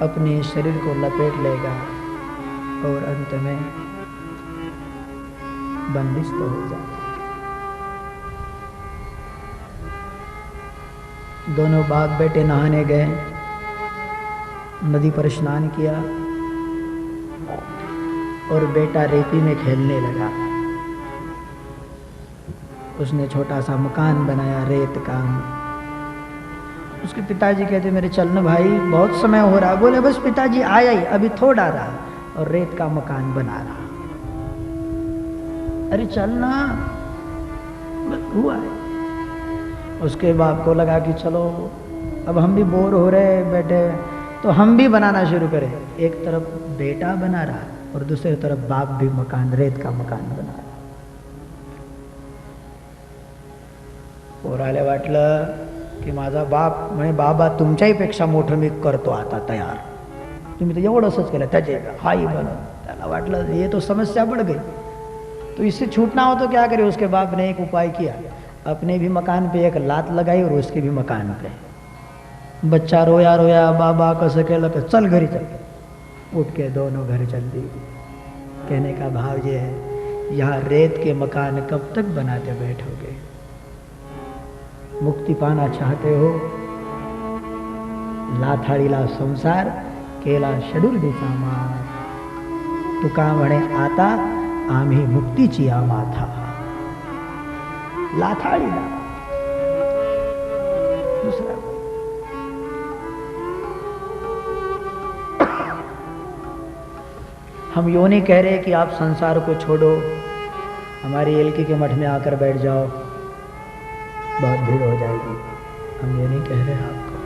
अपने शरीर को लपेट लेगा और अंत में बंदिश तो हो जाता। दोनों बाप बेटे नहाने गए, नदी पर स्नान किया और बेटा रेती में खेलने लगा। उसने छोटा सा मकान बनाया रेत का। उसके पिताजी कहते मेरे चलना भाई, बहुत समय हो रहा। बोले बस पिताजी आया ही, अभी थोड़ा रहा और रेत का मकान बना रहा। अरे चलना, बस हुआ है। उसके बाप को लगा कि चलो अब हम भी बोर हो रहे बैठे तो हम भी बनाना शुरू करें। एक तरफ बेटा बना रहा और दूसरी तरफ बाप भी मकान, रेत का मकान बना रहा। पोराला वाटलं की माझा बाप म्हणे बाबा तुमच्याही पेक्षा मोठं मी करतो आता तयार, तुम्ही तर एवढंच केलं त्याचे हाई बनव। त्याला वाटलं ये तो समस्या बढ़ गई, तो इससे छूटना हो तो क्या करे। उसके बाप ने एक उपाय किया, अपने भी मकान पे एक लात लगाई और उसके भी मकान पे। बच्चा रोया रोया, बाबा कसं केलं तर चल घरी चल। उठ के दोनों घर चल दी। कहने का भाव ये है, यहाँ रेत के मकान कब तक बनाते बैठोगे? मुक्ति पाना चाहते हो, लाथाड़ीला संसार केला शेड्यूल दिशा तुका म्हणे आता आम्ही मुक्तीची माथा. लाथाड़ीला दूसरा हम यो नहीं कह रहे कि आप संसार को छोड़ो, हमारी एलकी के मठ में आकर बैठ जाओ, बहुत भीड़ हो जाएगी. हम ये नहीं कह रहे आपको,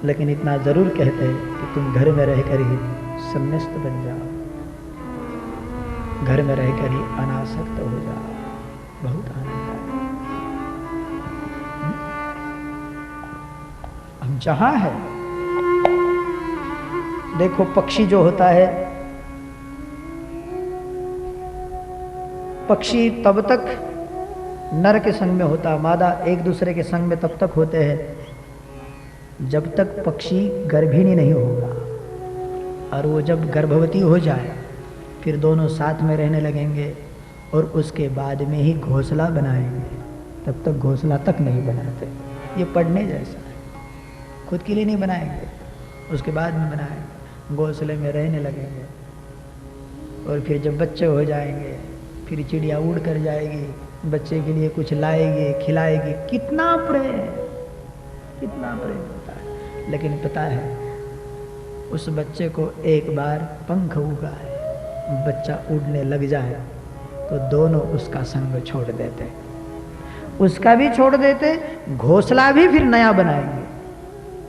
लेकिन इतना जरूर कहते हैं कि तुम घर में रहकर ही संन्यास्त बन जाओ, घर में रहकर ही अनासक्त हो जाओ, बहुत आनंद आएगा. हम जहां है, देखो पक्षी जो होता है, पक्षी तब तक नर के संग में होता, मादा एक दूसरे के संग में तब तक होते हैं जब तक पक्षी गर्भिणी नहीं होगा, और वो जब गर्भवती हो जाए फिर दोनों साथ में रहने लगेंगे और उसके बाद में ही घोंसला बनाएंगे. तब तक घोंसला तक नहीं बनाते. ये पढ़ने जैसा है, खुद के लिए नहीं बनाएंगे, उसके बाद में बनाएंगे, घोंसले में रहने लगेंगे. और फिर जब बच्चे हो जाएंगे फिर चिड़िया उड़ कर जाएगी, बच्चे के लिए कुछ लाएगी, खिलाएगी. कितना प्रेम, कितना प्रेम होता है. लेकिन पता है उस बच्चे को एक बार पंख उगा है, बच्चा उड़ने लग जाए तो दोनों उसका संग छोड़ देते, उसका भी छोड़ देते, घोंसला भी फिर नया बनाएंगे.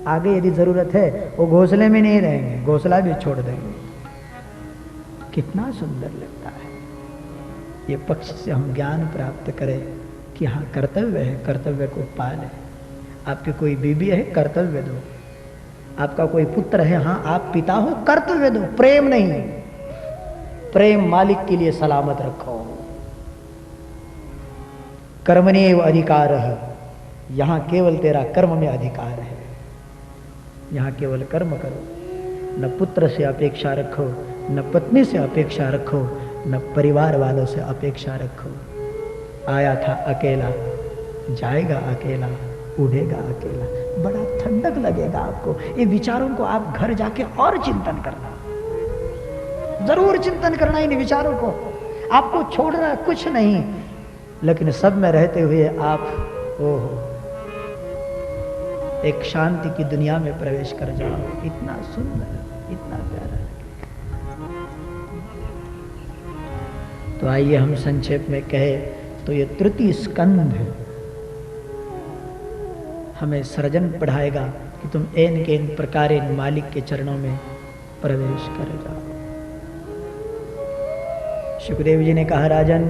आगे यदि जरूरत है वो घोंसले में नहीं रहेंगे, घोंसला भी छोड़ देंगे. कितना सुंदर लगता है. ये पक्ष से हम ज्ञान प्राप्त करें कि हाँ कर्तव्य है, कर्तव्य को पालें. आपकी कोई बीबी है, कर्तव्य दो. आपका कोई पुत्र है, हाँ आप पिता हो, कर्तव्य दो. प्रेम नहीं, प्रेम मालिक के लिए सलामत रखो. कर्मण्येव अधिकारः, यहाँ केवल तेरा कर्म में अधिकार है, यहाँ केवल कर्म करो. न पुत्र से अपेक्षा रखो, न पत्नी से अपेक्षा रखो, न परिवार वालों से अपेक्षा रखो. आया था अकेला, जाएगा अकेला, उड़ेगा अकेला. बड़ा ठंडक लगेगा आपको. ये विचारों को आप घर जाके और चिंतन करना, जरूर चिंतन करना इन विचारों को. आपको छोड़ना कुछ नहीं, लेकिन सब में रहते हुए आप ओहो एक शांति की दुनिया में प्रवेश कर जाओ. इतना सुंदर, इतना प्यारा लगे. तो आइए हम संक्षेप में कहे तो ये तृतीय स्कंध हमें सृजन पढ़ाएगा कि तुम एन के इन प्रकारेण मालिक के चरणों में प्रवेश कर जाओ. सुखदेव जी ने कहा, राजन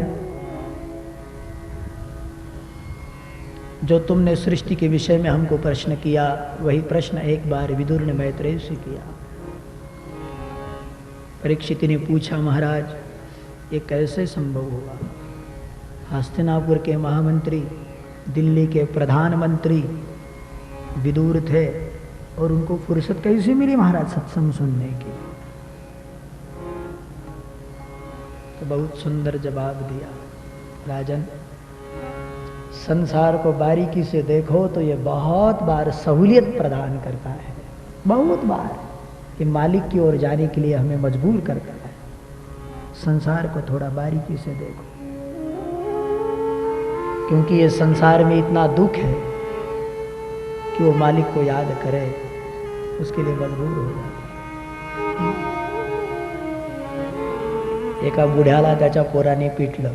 जो तुमने सृष्टि के विषय में हमको प्रश्न किया, वही प्रश्न एक बार विदुर ने मैत्रेय से किया. परीक्षित ने पूछा, महाराज ये कैसे संभव हुआ? हस्तिनापुर के महामंत्री, दिल्ली के प्रधानमंत्री विदुर थे और उनको फुर्सत कैसे मिली महाराज सत्संग सुनने की? तो बहुत सुंदर जवाब दिया, राजन संसार को बारीकी से देखो तो ये बहुत बार सहूलियत प्रदान करता है, बहुत बार ये मालिक की ओर जाने के लिए हमें मजबूर करता है. संसार को थोड़ा बारीकी से देखो, क्योंकि ये संसार में इतना दुख है कि वो मालिक को याद करे, उसके लिए मजबूर हो जाए. एका बुढ्याला त्याच्या पोराने पिटलं.